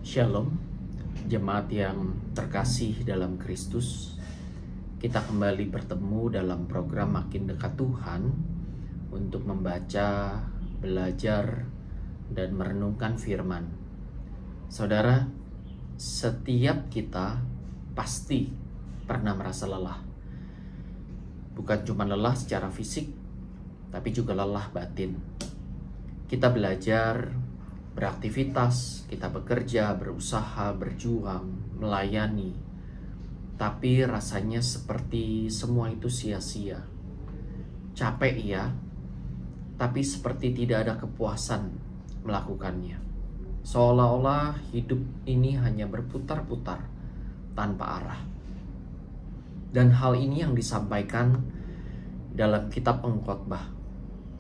Shalom, jemaat yang terkasih dalam Kristus. Kita kembali bertemu dalam program Makin Dekat Tuhan untuk membaca, belajar, dan merenungkan firman. Saudara, setiap kita pasti pernah merasa lelah. Bukan cuma lelah secara fisik, tapi juga lelah batin. Kita belajar, beraktivitas, kita bekerja, berusaha, berjuang, melayani. Tapi rasanya seperti semua itu sia-sia. Capek ya, tapi seperti tidak ada kepuasan melakukannya. Seolah-olah hidup ini hanya berputar-putar tanpa arah. Dan hal ini yang disampaikan dalam kitab Pengkhotbah,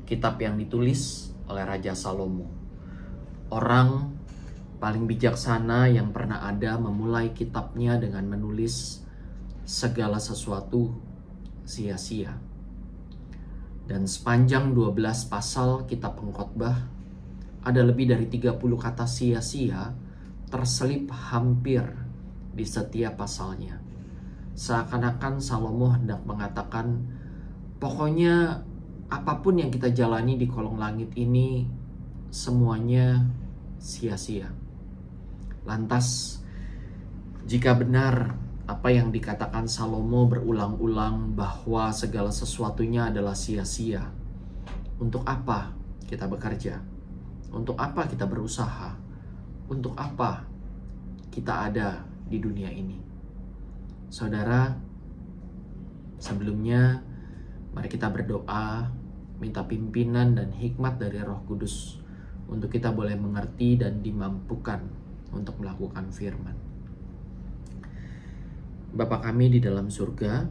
kitab yang ditulis oleh Raja Salomo. Orang paling bijaksana yang pernah ada memulai kitabnya dengan menulis segala sesuatu sia-sia. Dan sepanjang 12 pasal kitab Pengkhotbah, ada lebih dari 30 kata sia-sia terselip hampir di setiap pasalnya. Seakan-akan Salomo hendak mengatakan, pokoknya apapun yang kita jalani di kolong langit ini, semuanya sia-sia. Lantas, jika benar apa yang dikatakan Salomo berulang-ulang bahwa segala sesuatunya adalah sia-sia, untuk apa kita bekerja? Untuk apa kita berusaha? Untuk apa kita ada di dunia ini? Saudara, sebelumnya mari kita berdoa, minta pimpinan dan hikmat dari Roh Kudus untuk kita boleh mengerti dan dimampukan untuk melakukan firman. Bapa kami di dalam surga,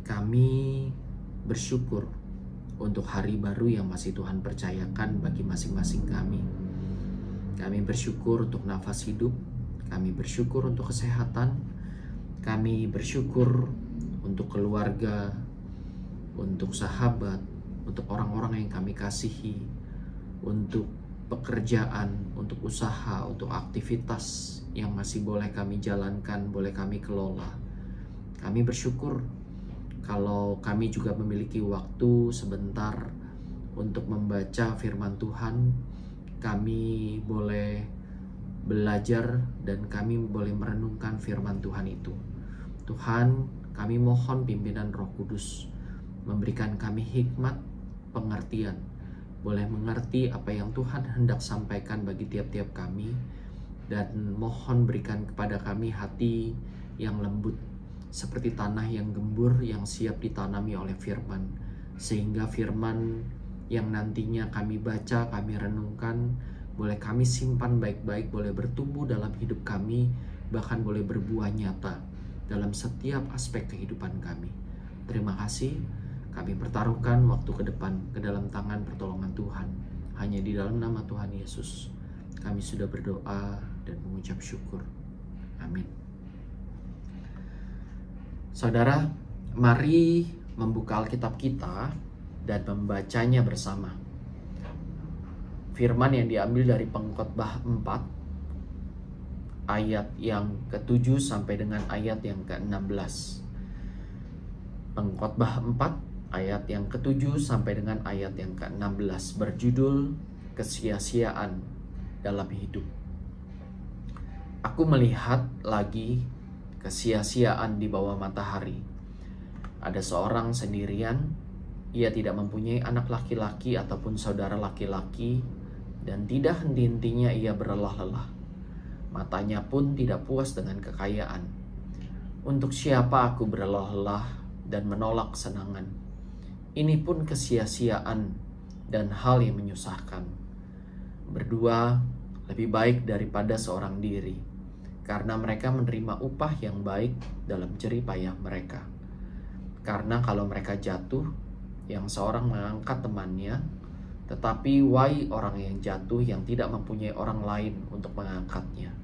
kami bersyukur untuk hari baru yang masih Tuhan percayakan bagi masing-masing kami. Kami bersyukur untuk nafas hidup, kami bersyukur untuk kesehatan, kami bersyukur untuk keluarga, untuk sahabat, untuk orang-orang yang kami kasihi, untuk pekerjaan, untuk usaha, untuk aktivitas yang masih boleh kami jalankan, boleh kami kelola. Kami bersyukur kalau kami juga memiliki waktu sebentar untuk membaca firman Tuhan. Kami boleh belajar dan kami boleh merenungkan firman Tuhan itu. Tuhan, kami mohon pimpinan Roh Kudus memberikan kami hikmat, pengertian, boleh mengerti apa yang Tuhan hendak sampaikan bagi tiap-tiap kami, dan mohon berikan kepada kami hati yang lembut seperti tanah yang gembur yang siap ditanami oleh firman, sehingga firman yang nantinya kami baca, kami renungkan, boleh kami simpan baik-baik, boleh bertumbuh dalam hidup kami, bahkan boleh berbuah nyata dalam setiap aspek kehidupan kami. Terima kasih. Kami pertaruhkan waktu ke depan ke dalam tangan pertolongan Tuhan. Hanya di dalam nama Tuhan Yesus kami sudah berdoa dan mengucap syukur. Amin. Saudara, mari membuka Alkitab kita dan membacanya bersama. Firman yang diambil dari Pengkhotbah 4 ayat yang ke-7 sampai dengan ayat yang ke-16. Pengkhotbah 4 ayat yang ke-7 sampai dengan ayat yang ke-16 berjudul kesia-siaan dalam hidup. Aku melihat lagi kesia-siaan di bawah matahari. Ada seorang sendirian, ia tidak mempunyai anak laki-laki ataupun saudara laki-laki, dan tidak henti-hentinya ia berlelah-lelah. Matanya pun tidak puas dengan kekayaan. Untuk siapa aku berlelah-lelah dan menolak kesenangan? Ini pun kesia-siaan dan hal yang menyusahkan. Berdua lebih baik daripada seorang diri, karena mereka menerima upah yang baik dalam jerih payah mereka. Karena kalau mereka jatuh, yang seorang mengangkat temannya, tetapi wai orang yang jatuh yang tidak mempunyai orang lain untuk mengangkatnya.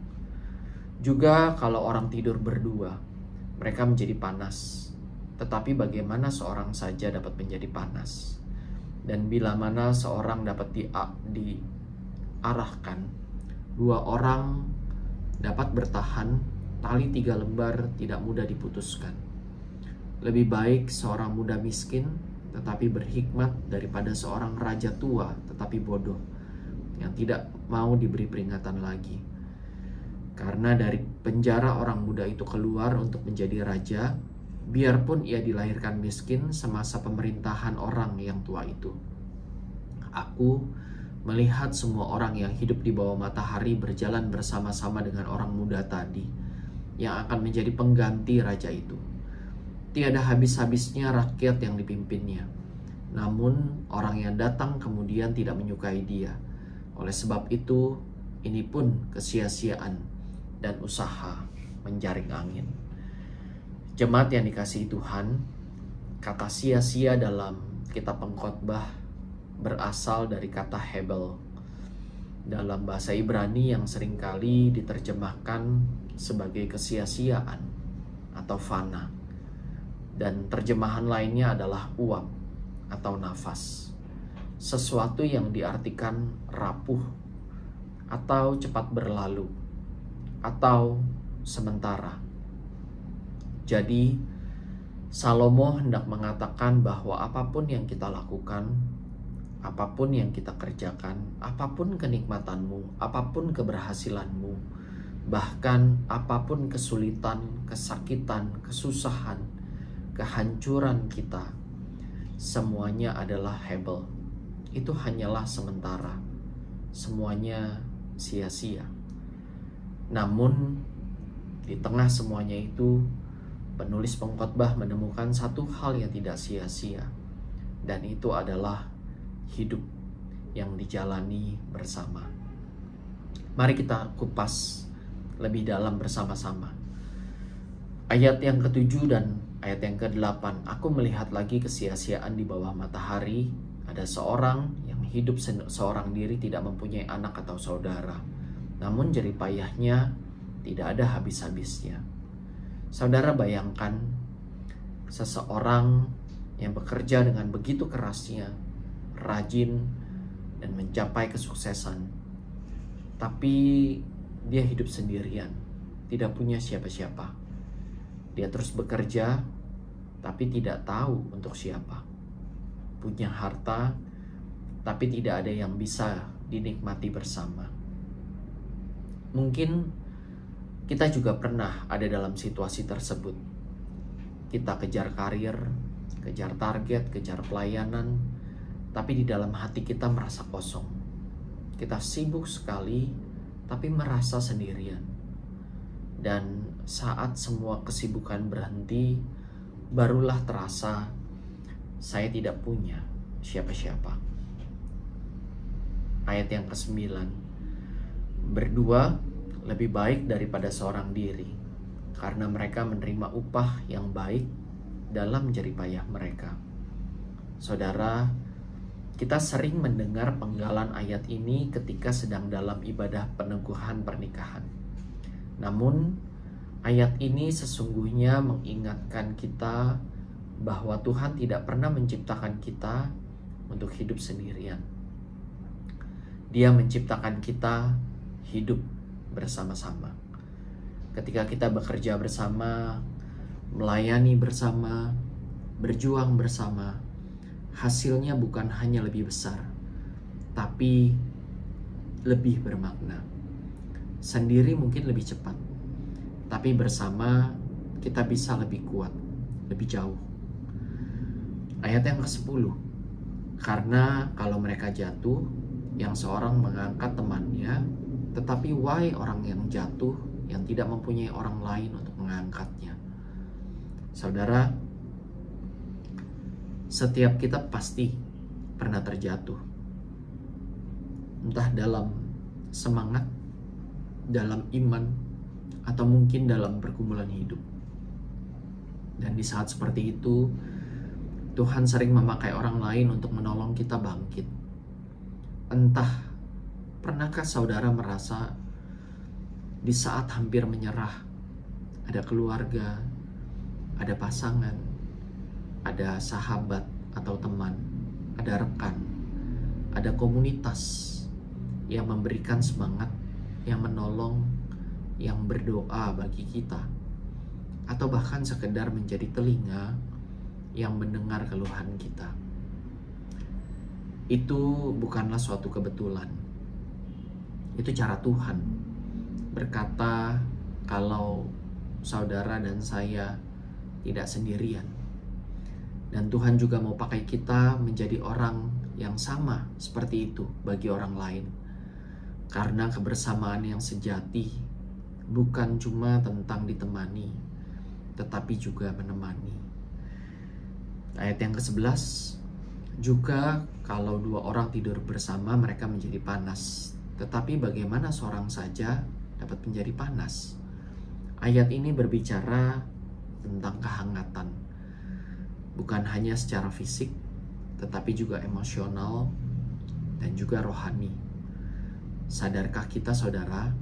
Juga kalau orang tidur berdua, mereka menjadi panas. Tetapi bagaimana seorang saja dapat menjadi panas? Dan bila mana seorang dapat diarahkan, dua orang dapat bertahan, tali 3 lembar tidak mudah diputuskan. Lebih baik seorang muda miskin tetapi berhikmat daripada seorang raja tua tetapi bodoh yang tidak mau diberi peringatan lagi. Karena dari penjara orang muda itu keluar untuk menjadi raja, biarpun ia dilahirkan miskin semasa pemerintahan orang yang tua itu. Aku melihat semua orang yang hidup di bawah matahari berjalan bersama-sama dengan orang muda tadi yang akan menjadi pengganti raja itu. Tiada habis-habisnya rakyat yang dipimpinnya. Namun orang yang datang kemudian tidak menyukai dia. Oleh sebab itu, ini pun kesia-siaan dan usaha menjaring angin. Jemaat yang dikasihi Tuhan, kata sia-sia dalam kitab Pengkhotbah berasal dari kata hebel. Dalam bahasa Ibrani yang seringkali diterjemahkan sebagai kesia-siaan atau fana. Dan terjemahan lainnya adalah uap atau nafas. Sesuatu yang diartikan rapuh atau cepat berlalu atau sementara. Jadi Salomo hendak mengatakan bahwa apapun yang kita lakukan, apapun yang kita kerjakan, apapun kenikmatanmu, apapun keberhasilanmu, bahkan apapun kesulitan, kesakitan, kesusahan, kehancuran kita, semuanya adalah hebel. Itu hanyalah sementara. Semuanya sia-sia. Namun di tengah semuanya itu, penulis Pengkhotbah menemukan satu hal yang tidak sia-sia, dan itu adalah hidup yang dijalani bersama. Mari kita kupas lebih dalam bersama-sama. Ayat yang ke-7 dan ayat yang ke-8, aku melihat lagi kesia-siaan di bawah matahari. Ada seorang yang hidup seorang diri, tidak mempunyai anak atau saudara. Namun jerih payahnya tidak ada habis-habisnya. Saudara bayangkan seseorang yang bekerja dengan begitu kerasnya, rajin, dan mencapai kesuksesan. Tapi dia hidup sendirian, tidak punya siapa-siapa. Dia terus bekerja, tapi tidak tahu untuk siapa. Punya harta, tapi tidak ada yang bisa dinikmati bersama. Mungkin kita juga pernah ada dalam situasi tersebut. Kita kejar karir, kejar target, kejar pelayanan, tapi di dalam hati kita merasa kosong. Kita sibuk sekali, tapi merasa sendirian. Dan saat semua kesibukan berhenti, barulah terasa saya tidak punya siapa-siapa. Ayat yang ke-9, berdua lebih baik daripada seorang diri, karena mereka menerima upah yang baik dalam jerih payah mereka. Saudara, kita sering mendengar penggalan ayat ini ketika sedang dalam ibadah peneguhan pernikahan. Namun, ayat ini sesungguhnya mengingatkan kita bahwa Tuhan tidak pernah menciptakan kita untuk hidup sendirian. Dia menciptakan kita hidup bersama-sama. Ketika kita bekerja bersama, melayani bersama, berjuang bersama, hasilnya bukan hanya lebih besar, tapi lebih bermakna. Sendiri mungkin lebih cepat, tapi bersama kita bisa lebih kuat, lebih jauh. Ayat yang ke-10, karena kalau mereka jatuh, yang seorang mengangkat temannya, tetapi wahai orang yang jatuh, yang tidak mempunyai orang lain untuk mengangkatnya. Saudara, setiap kita pasti pernah terjatuh. Entah dalam semangat, dalam iman, atau mungkin dalam pergumulan hidup. Dan di saat seperti itu, Tuhan sering memakai orang lain untuk menolong kita bangkit. Entah, pernahkah saudara merasa di saat hampir menyerah, ada keluarga, ada pasangan, ada sahabat atau teman, ada rekan, ada komunitas yang memberikan semangat, yang menolong, yang berdoa bagi kita, atau bahkan sekedar menjadi telinga yang mendengar keluhan kita. Itu bukanlah suatu kebetulan. Itu cara Tuhan berkata kalau saudara dan saya tidak sendirian. Dan Tuhan juga mau pakai kita menjadi orang yang sama seperti itu bagi orang lain. Karena kebersamaan yang sejati bukan cuma tentang ditemani, tetapi juga menemani. Ayat yang ke-11, juga kalau dua orang tidur bersama mereka menjadi panas. Tetapi bagaimana seorang saja dapat menjadi panas? Ayat ini berbicara tentang kehangatan. Bukan hanya secara fisik, tetapi juga emosional dan juga rohani. Sadarkah kita, saudara,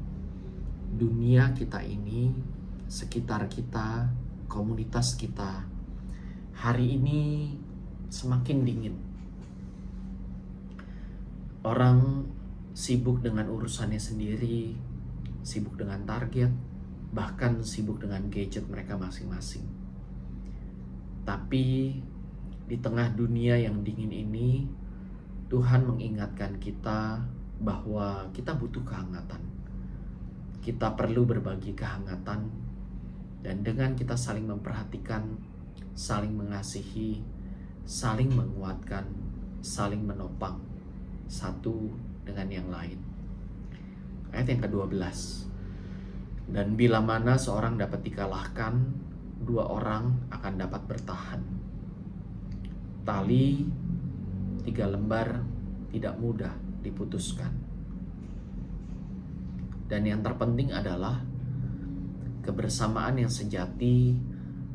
dunia kita ini, sekitar kita, komunitas kita, hari ini semakin dingin. Orang sibuk dengan urusannya sendiri, sibuk dengan target, bahkan sibuk dengan gadget mereka masing-masing. Tapi di tengah dunia yang dingin ini, Tuhan mengingatkan kita bahwa kita butuh kehangatan. Kita perlu berbagi kehangatan, dan dengan kita saling memperhatikan, saling mengasihi, saling menguatkan, saling menopang satu dengan yang lain. Ayat yang ke-12. Dan bila mana seorang dapat dikalahkan, dua orang akan dapat bertahan. Tali 3 lembar tidak mudah diputuskan. Dan yang terpenting adalah kebersamaan yang sejati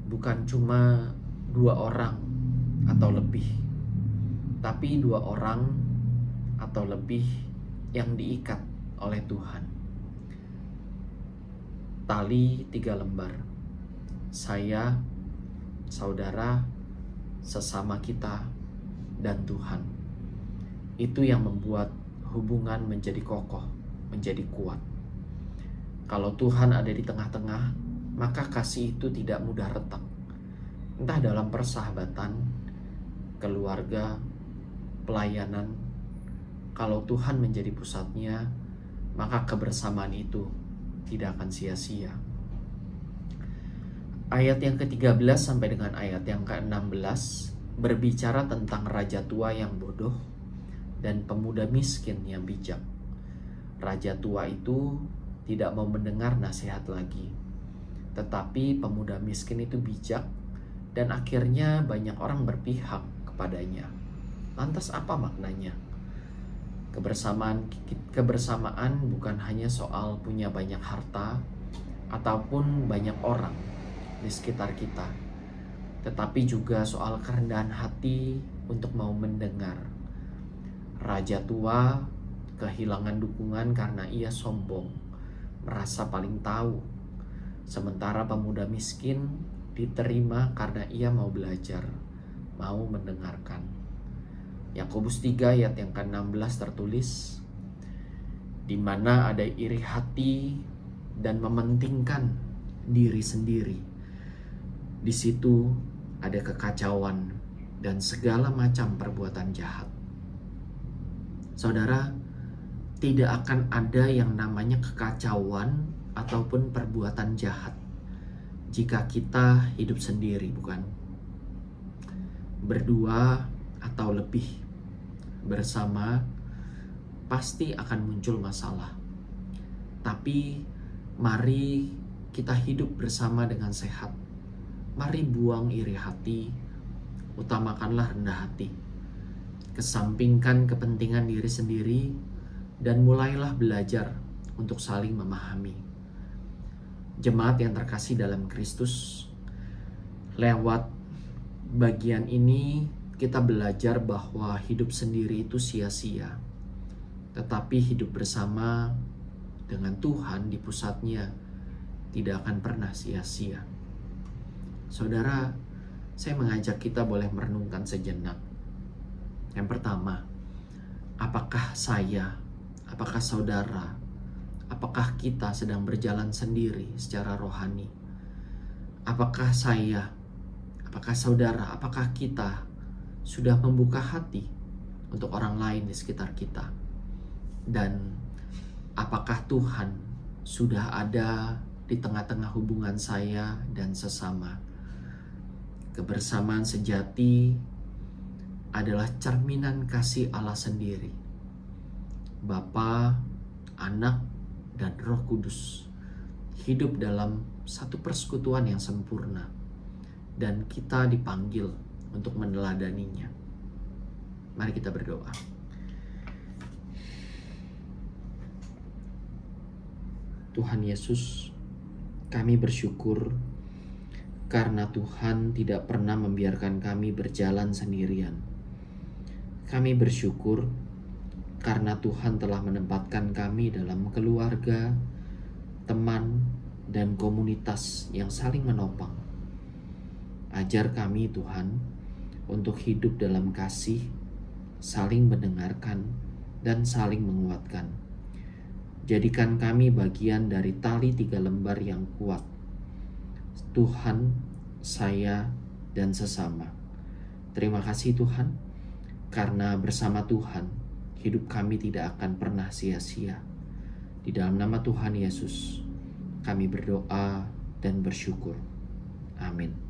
bukan cuma 2 orang atau lebih, tapi 2 orang atau lebih yang diikat oleh Tuhan. Tali 3 lembar. Saya, saudara, sesama kita, dan Tuhan. Itu yang membuat hubungan menjadi kokoh, menjadi kuat. Kalau Tuhan ada di tengah-tengah, maka kasih itu tidak mudah retak. Entah dalam persahabatan, keluarga, pelayanan. Kalau Tuhan menjadi pusatnya, maka kebersamaan itu tidak akan sia-sia. Ayat yang ke-13 sampai dengan ayat yang ke-16 berbicara tentang raja tua yang bodoh dan pemuda miskin yang bijak. Raja tua itu tidak mau mendengar nasihat lagi, tetapi pemuda miskin itu bijak dan akhirnya banyak orang berpihak kepadanya. Lantas apa maknanya? Kebersamaan bukan hanya soal punya banyak harta ataupun banyak orang di sekitar kita, tetapi juga soal kerendahan hati untuk mau mendengar. Raja tua kehilangan dukungan karena ia sombong, merasa paling tahu. Sementara pemuda miskin diterima karena ia mau belajar, mau mendengarkan. Yakobus 3 ayat yang ke-16 tertulis, di mana ada iri hati dan mementingkan diri sendiri, di situ ada kekacauan dan segala macam perbuatan jahat. Saudara, tidak akan ada yang namanya kekacauan ataupun perbuatan jahat jika kita hidup sendiri, bukan? Berdua atau lebih bersama pasti akan muncul masalah. Tapi mari kita hidup bersama dengan sehat. Mari buang iri hati, utamakanlah rendah hati. Kesampingkan kepentingan diri sendiri dan mulailah belajar untuk saling memahami. Jemaat yang terkasih dalam Kristus, lewat bagian ini kita belajar bahwa hidup sendiri itu sia-sia. Tetapi hidup bersama dengan Tuhan di pusatnya tidak akan pernah sia-sia. Saudara, saya mengajak kita boleh merenungkan sejenak. Yang pertama, apakah saya, apakah saudara apakah kita sedang berjalan sendiri secara rohani? Apakah saya, apakah saudara, apakah kita sudah membuka hati untuk orang lain di sekitar kita? Dan apakah Tuhan sudah ada di tengah-tengah hubungan saya dan sesama? Kebersamaan sejati adalah cerminan kasih Allah sendiri. Bapa, Anak, dan Roh Kudus hidup dalam satu persekutuan yang sempurna, dan kita dipanggil untuk meneladaninya. Mari kita berdoa. Tuhan Yesus, kami bersyukur karena Tuhan tidak pernah membiarkan kami berjalan sendirian. Kami bersyukur karena Tuhan telah menempatkan kami dalam keluarga, teman, dan komunitas yang saling menopang. Ajar kami Tuhan untuk hidup dalam kasih, saling mendengarkan, dan saling menguatkan. Jadikan kami bagian dari tali 3 lembar yang kuat. Tuhan, saya, dan sesama. Terima kasih Tuhan, karena bersama Tuhan, hidup kami tidak akan pernah sia-sia. Di dalam nama Tuhan Yesus, kami berdoa dan bersyukur. Amin.